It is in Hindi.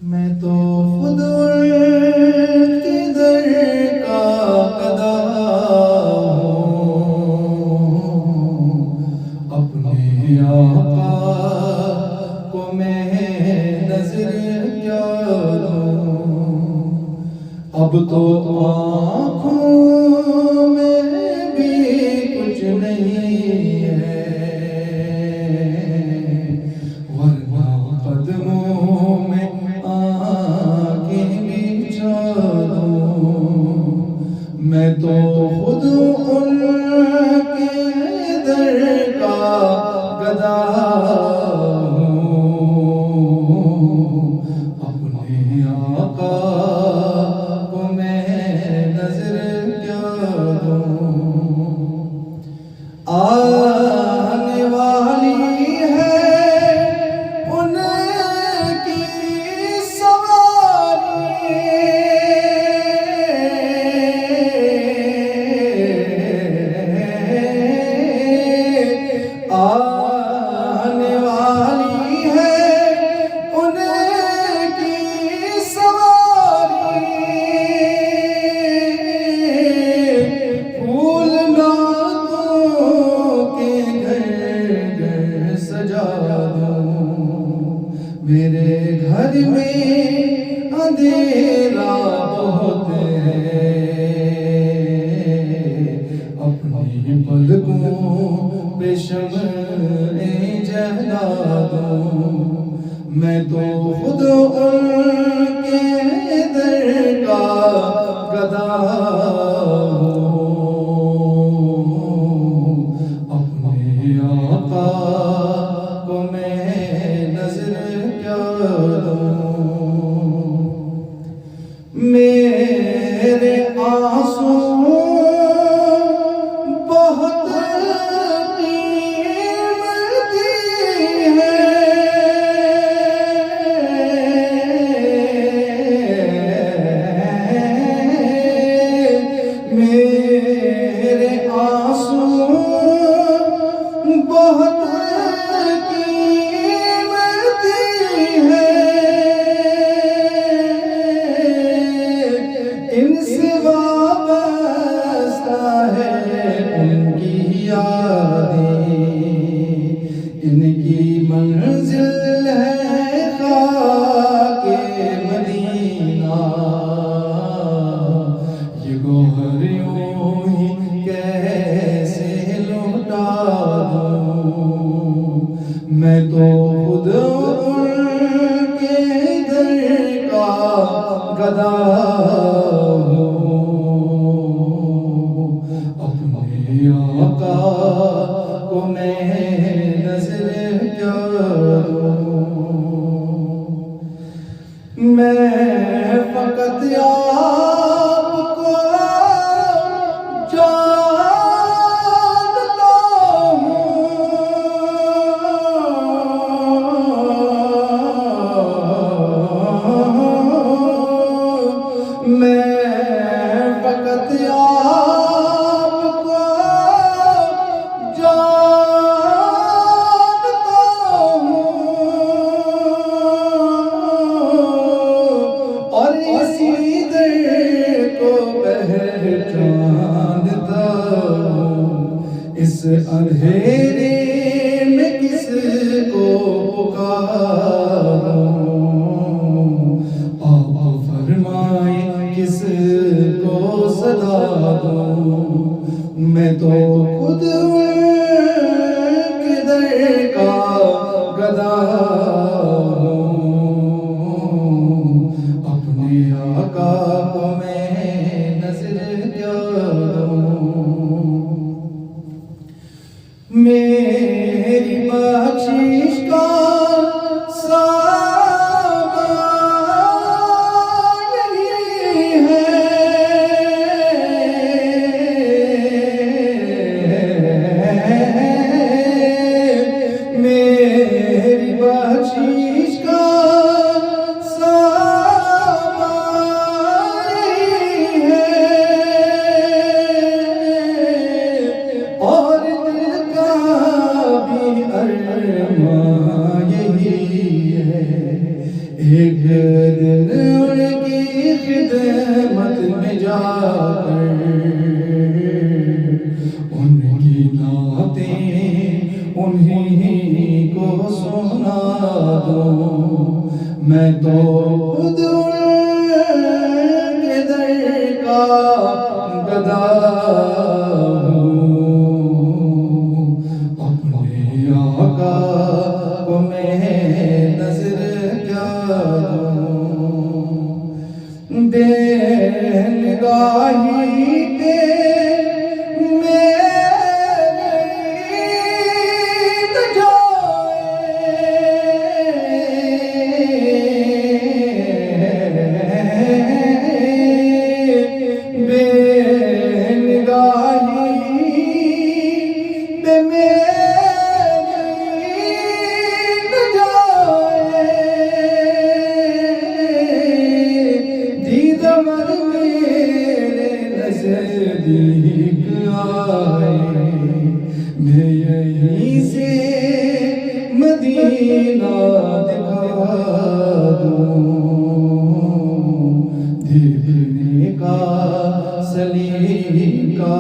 मैं तो खुद उनके दर का गदा हूँ, अपने आका को मैं नजर क्या दूँ। अब तो आँखों में भी कुछ नहीं है, वरना कदमों में आके बिछा दूँ। मैं तो खुद उनके दर का गदा हूँ, अपने आका को मैं नजर क्या दूँ। आने वाली है उनकी सवारी, आने वाली है उनकी सवारी। फूल नातों के घर घर सजा दूँ। मेरे घर में अंधेरा बहुत है, अपनी पलकों पे शम्ए जला दूँ। मैं तो खुद उनके दर का गदा हूँ, अपने आका को मैं नजर क्या दूँ। मेरे आंसू बहुत कीमती हैं, मेरे आंसू बहुत कीमती हैं। इनसे वाबस्ता है उनकी यादें, इनकी मंजिल है खाके मदीना। ये गोहर यूं ही कैसे लौटा दूँ। मैं तो खुद उनके दर का गदा हूँ, अपने आका को मैं नजर क्या दूँ। मैं फकत आपको जानता हूँ, मैं फकत आपको जानता हूँ, और इसी दर को पहचानता हूँ। इस अंधेरे में किसको पुकारूं, आप फरमाए किसको सदा दूं। मैं तो खुद उनके दर का गदा हूँ, अपने आका को मैं नजर क्या दूँ। एक दिन उनकी खिदमत में जाकर उनकी नातें उन्हीं को सुना दूं। मैं तो खुद उनके दर का गदा हूँ। अपने आका को मैं नजर क्या दूं। बेनगाही के नज़दीक आए, मैं यहीं से मदीना दिखा दूं। देखने का सलीका